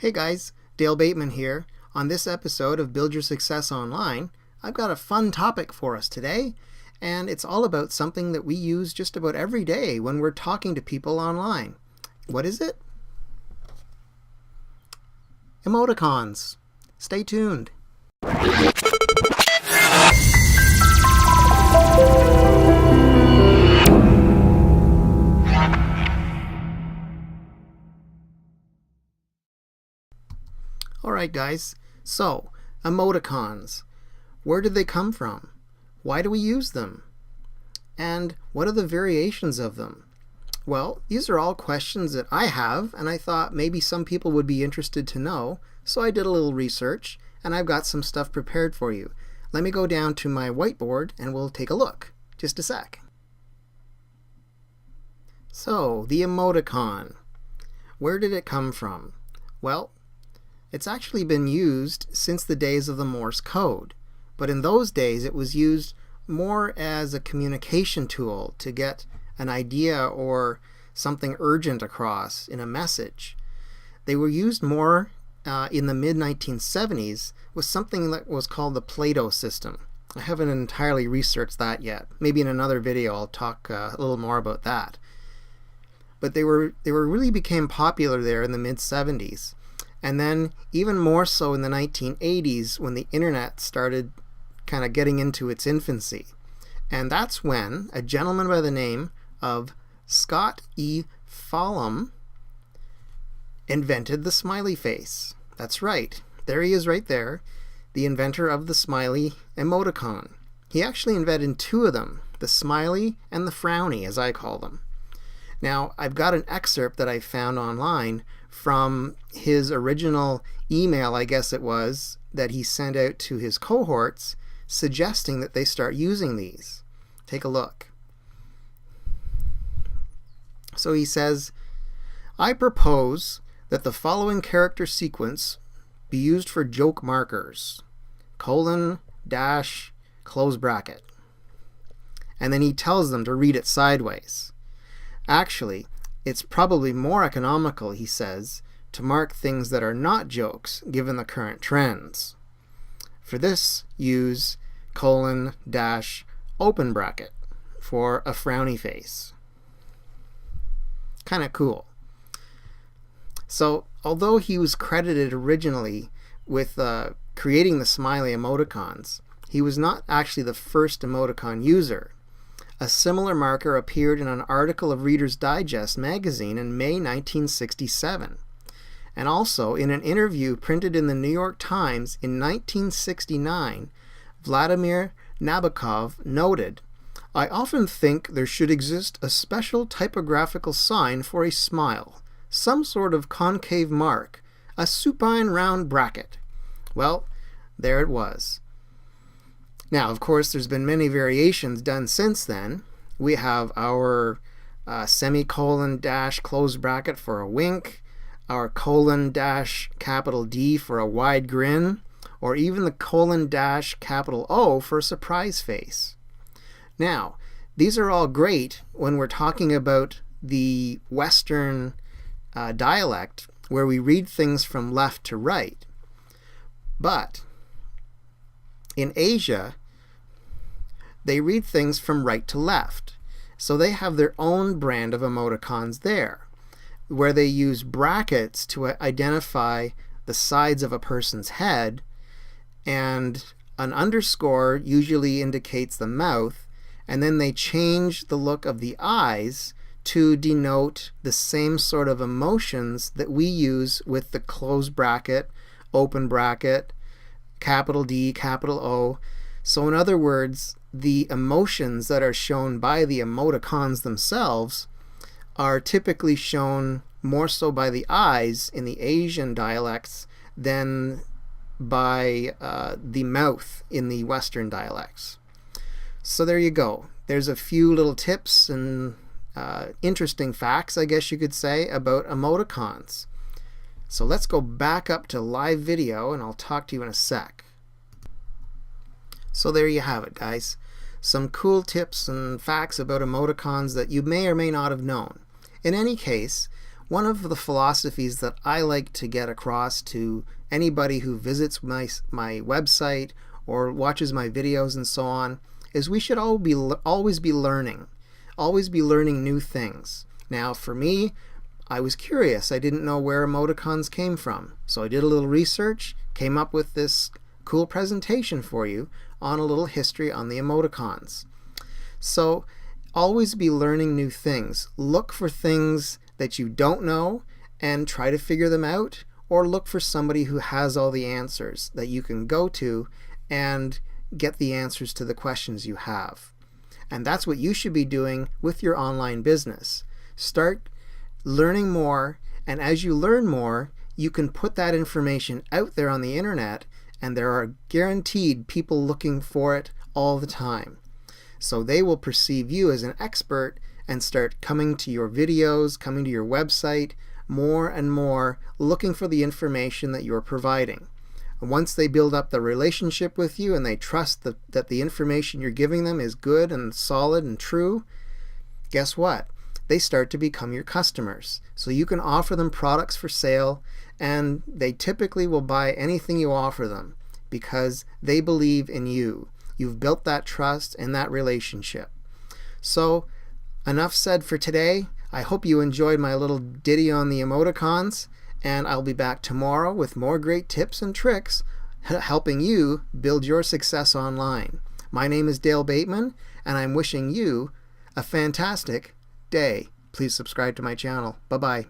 Hey guys, Dale Bateman here. On this episode of Build Your Success Online, I've got a fun topic for us today, and it's all about something that we use just about every day when we're talking to people online. What is it? Emoticons. Stay tuned. Alright guys, so emoticons. Where did they come from? Why do we use them? And what are the variations of them? Well, these are all questions that I have, and I thought maybe some people would be interested to know, so I did a little research, and I've got some stuff prepared for you. Let me go down to my whiteboard and we'll take a look. Just a sec. So, the emoticon. Where did it come from? Well, it's actually been used since the days of the Morse code, but in those days it was used more as a communication tool to get an idea or something urgent across in a message. They were used more in the mid-1970s with something that was called the Plato system. I haven't entirely researched that yet. Maybe in another video I'll talk a little more about that. But they really became popular there in the mid-70s. And then even more so in the 1980s when the internet started kind of getting into its infancy. And that's when a gentleman by the name of Scott E. Fahlman invented the smiley face. That's right. There he is right there, the inventor of the smiley emoticon. He actually invented two of them, the smiley and the frowny, as I call them. Now, I've got an excerpt that I found online from his original email, I guess it was, that he sent out to his cohorts suggesting that they start using these. Take a look. So he says, I propose that the following character sequence be used for joke markers: colon, dash, close bracket. And then he tells them to read it sideways. Actually, it's probably more economical, he says, to mark things that are not jokes given the current trends. For this, use colon, dash, open bracket for a frowny face. Kind of cool. So, although he was credited originally with creating the smiley emoticons, he was not actually the first emoticon user. A similar marker appeared in an article of Reader's Digest magazine in May 1967, and also in an interview printed in the New York Times in 1969. Vladimir Nabokov noted, I often think there should exist a special typographical sign for a smile, some sort of concave mark, a supine round bracket. Well, there it was. Now, of course, there's been many variations done since then. We have our semicolon dash close bracket for a wink, our colon dash capital D for a wide grin, or even the colon dash capital O for a surprise face. Now, these are all great when we're talking about the Western dialect, where we read things from left to right. But in Asia, they read things from right to left. So they have their own brand of emoticons there, where they use brackets to identify the sides of a person's head, and an underscore usually indicates the mouth, and then they change the look of the eyes to denote the same sort of emotions that we use with the close bracket, open bracket, capital D, capital O. So in other words, the emotions that are shown by the emoticons themselves are typically shown more so by the eyes in the Asian dialects than by the mouth in the Western dialects. So there you go. There's a few little tips and interesting facts, I guess you could say, about emoticons. So let's go back up to live video and I'll talk to you in a sec. So there you have it, guys. Some cool tips and facts about emoticons that you may or may not have known. In any case, One of the philosophies that I like to get across to anybody who visits my website or watches my videos and so on is we should always be learning. Always be learning new things. Now, for me, I was curious. I didn't know where emoticons came from. So I did a little research, came up with this cool presentation for you on a little history on the emoticons. So always be learning new things. Look for things that you don't know and try to figure them out, or look for somebody who has all the answers that you can go to and get the answers to the questions you have. And that's what you should be doing with your online business. Start learning more, and as you learn more, you can put that information out there on the internet, and there are guaranteed people looking for it all the time. So they will perceive you as an expert and start coming to your videos, coming to your website more and more, looking for the information that you're providing. And once they build up the relationship with you and they trust that the information you're giving them is good and solid and true, guess what? They start to become your customers. So you can offer them products for sale, and they typically will buy anything you offer them because they believe in you. You've built that trust and that relationship. So enough said for today. I hope you enjoyed my little ditty on the emoticons, and I'll be back tomorrow with more great tips and tricks helping you build your success online. My name is Dale Bateman, and I'm wishing you a fantastic day. Please subscribe to my channel. Bye-bye.